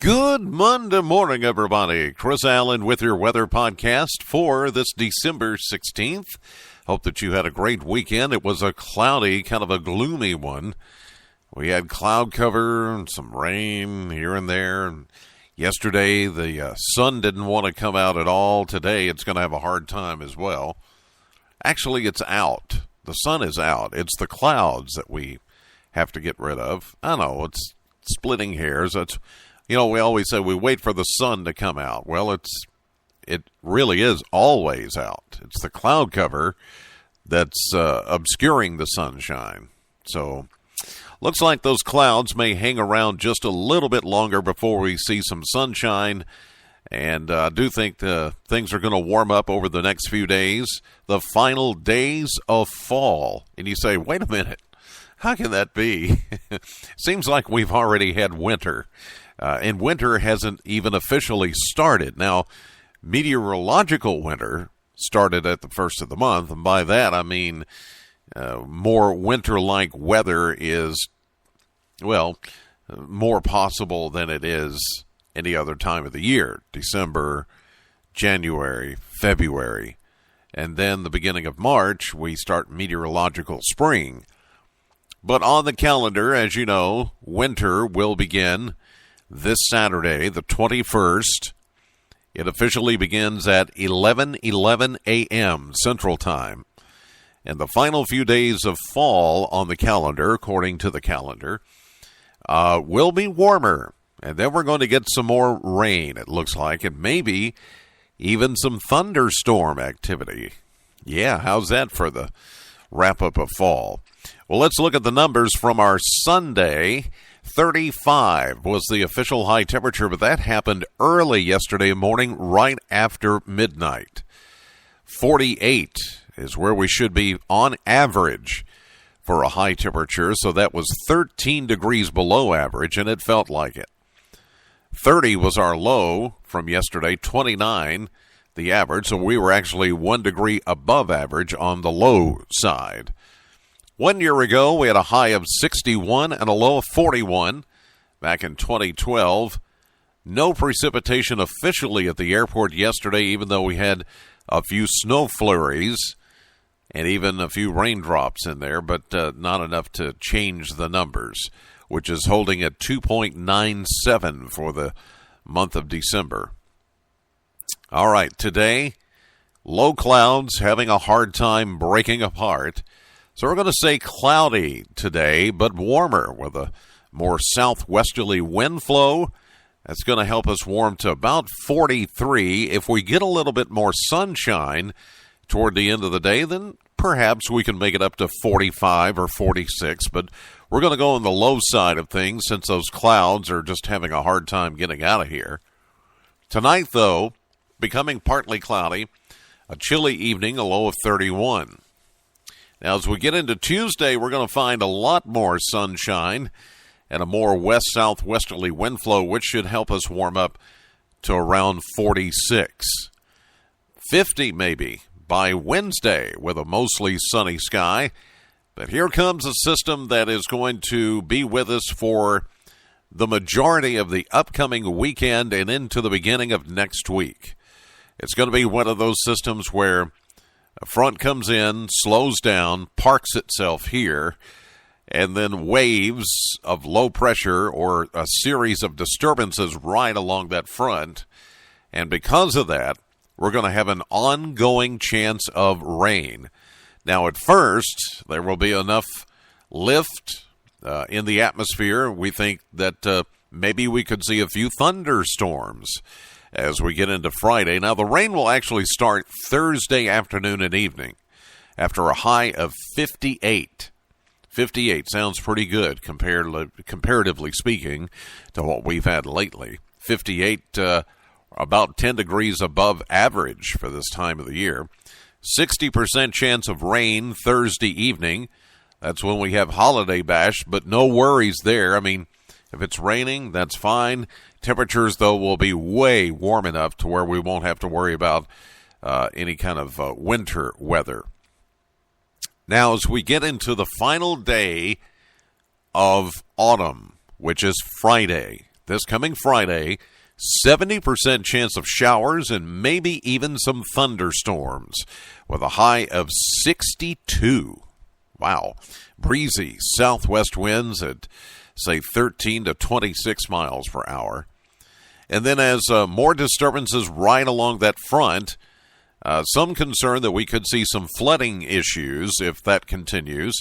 Good Monday morning, everybody. Chris Allen with your weather podcast for this December 16th. Hope that you had a great weekend. It was a cloudy, kind of a gloomy one. We had cloud cover and some rain here and there. Yesterday, the sun didn't want to come out at all. Today, it's going to have a hard time as well. Actually, it's out. The sun is out. It's the clouds that we have to get rid of. I know, it's splitting hairs. We always say we wait for the sun to come out. Well, it really is always out. It's the cloud cover that's obscuring the sunshine. So, looks like those clouds may hang around just a little bit longer before we see some sunshine. And I do think things are going to warm up over the next few days. The final days of fall. And you say, wait a minute, how can that be? Seems like we've already had winter. And winter hasn't even officially started. Now, meteorological winter started at the first of the month. And by that, I mean more winter-like weather is, more possible than it is any other time of the year. December, January, February. And then the beginning of March, we start meteorological spring. But on the calendar, as you know, winter will begin this Saturday, the 21st. It officially begins at 11:11 a.m. Central Time. And the final few days of fall on the calendar, according to the calendar, will be warmer. And then we're going to get some more rain, it looks like, and maybe even some thunderstorm activity. Yeah, how's that for the wrap-up of fall? Well, let's look at the numbers from our Sunday. 35 was the official high temperature, but that happened early yesterday morning, right after midnight. 48 is where we should be on average for a high temperature, so that was 13 degrees below average, and it felt like it. 30 was our low from yesterday, 29 the average, so we were actually 1 degree above average on the low side. 1 year ago, we had a high of 61 and a low of 41 back in 2012. No precipitation officially at the airport yesterday, even though we had a few snow flurries and even a few raindrops in there, but not enough to change the numbers, which is holding at 2.97 for the month of December. All right, today, low clouds having a hard time breaking apart. So we're going to say cloudy today, but warmer with a more southwesterly wind flow. That's going to help us warm to about 43. If we get a little bit more sunshine toward the end of the day, then perhaps we can make it up to 45 or 46. But we're going to go on the low side of things since those clouds are just having a hard time getting out of here. Tonight, though, becoming partly cloudy, a chilly evening, a low of 31. Now, as we get into Tuesday, we're going to find a lot more sunshine and a more west-southwesterly wind flow, which should help us warm up to around 46. 50 maybe by Wednesday with a mostly sunny sky. But here comes a system that is going to be with us for the majority of the upcoming weekend and into the beginning of next week. It's going to be one of those systems where a front comes in, slows down, parks itself here, and then waves of low pressure or a series of disturbances right along that front. And because of that, we're going to have an ongoing chance of rain. Now, at first, there will be enough lift in the atmosphere. We think that maybe we could see a few thunderstorms as we get into Friday. Now, the rain will actually start Thursday afternoon and evening after a high of 58. 58 sounds pretty good comparatively speaking to what we've had lately. 58, about 10 degrees above average for this time of the year. 60% chance of rain Thursday evening. That's when we have Holiday Bash, but no worries there. I mean, if it's raining, that's fine. Temperatures, though, will be way warm enough to where we won't have to worry about any kind of winter weather. Now, as we get into the final day of autumn, which is Friday, this coming Friday, 70% chance of showers and maybe even some thunderstorms with a high of 62. Wow. Breezy southwest winds at, say, 13 to 26 miles per hour. And then as more disturbances right along that front, some concern that we could see some flooding issues if that continues.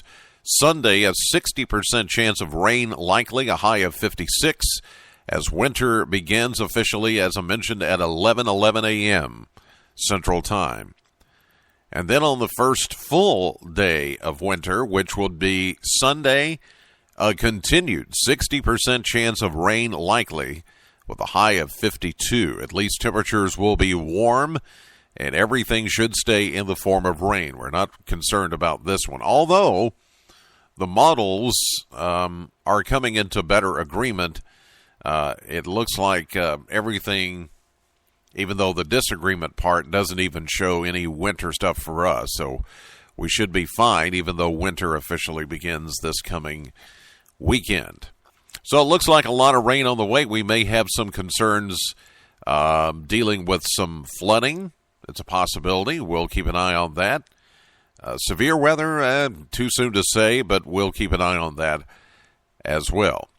Sunday, a 60% chance of rain likely, a high of 56, as winter begins officially, as I mentioned, at 11 a.m. Central Time. And then on the first full day of winter, which would be Sunday, a continued 60% chance of rain likely with a high of 52. At least temperatures will be warm and everything should stay in the form of rain. We're not concerned about this one. Although the models are coming into better agreement, it looks like everything, even though the disagreement part doesn't even show any winter stuff for us. So we should be fine, even though winter officially begins this coming weekend. So it looks like a lot of rain on the way. We may have some concerns dealing with some flooding. It's a possibility. We'll keep an eye on that. Severe weather, too soon to say, but we'll keep an eye on that as well.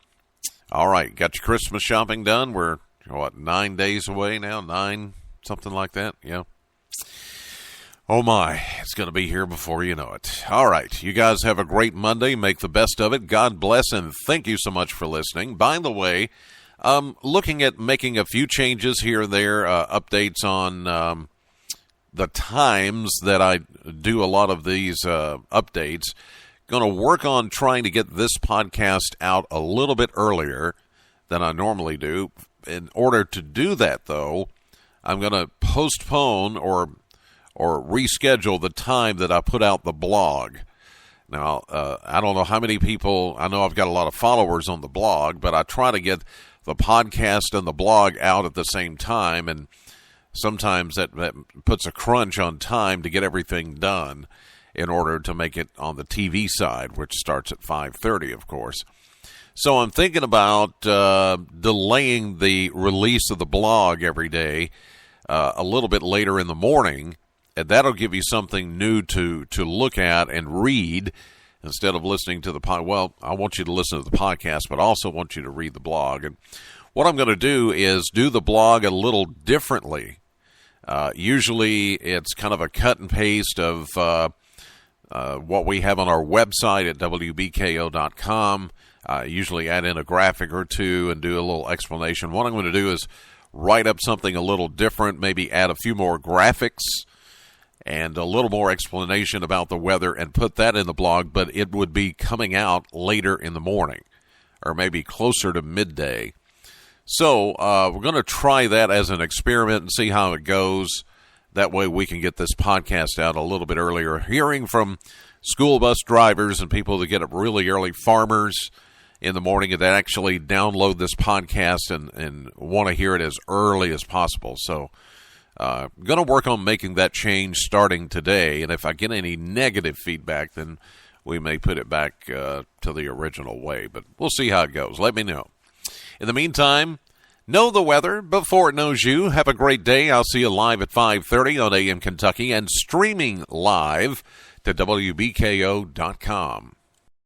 All right, got your Christmas shopping done? We're, 9 days away now? 9, something like that? Yeah. Oh, my. It's going to be here before you know it. All right, you guys have a great Monday. Make the best of it. God bless, and thank you so much for listening. By the way, looking at making a few changes here and there, updates on the times that I do a lot of these updates. Going to work on trying to get this podcast out a little bit earlier than I normally do. In order to do that, though, I'm going to postpone or reschedule the time that I put out the blog. Now, I don't know how many people, I know I've got a lot of followers on the blog, but I try to get the podcast and the blog out at the same time, and sometimes that puts a crunch on time to get everything done in order to make it on the TV side, which starts at 5:30, of course. So I'm thinking about delaying the release of the blog every day a little bit later in the morning, and that'll give you something new to look at and read instead of listening to the Well, I want you to listen to the podcast, but I also want you to read the blog. And what I'm going to do is do the blog a little differently. Usually it's kind of a cut and paste of what we have on our website at wbko.com. Usually add in a graphic or two and do a little explanation. What I'm going to do is write up something a little different, maybe add a few more graphics and a little more explanation about the weather and put that in the blog, but it would be coming out later in the morning or maybe closer to midday. So we're going to try that as an experiment and see how it goes. That way we can get this podcast out a little bit earlier. Hearing from school bus drivers and people that get up really early, farmers in the morning that actually download this podcast and want to hear it as early as possible. So I'm going to work on making that change starting today. And if I get any negative feedback, then we may put it back to the original way. But we'll see how it goes. Let me know. In the meantime, know the weather before it knows you. Have a great day. I'll see you live at 5:30 on AM Kentucky and streaming live to WBKO.com.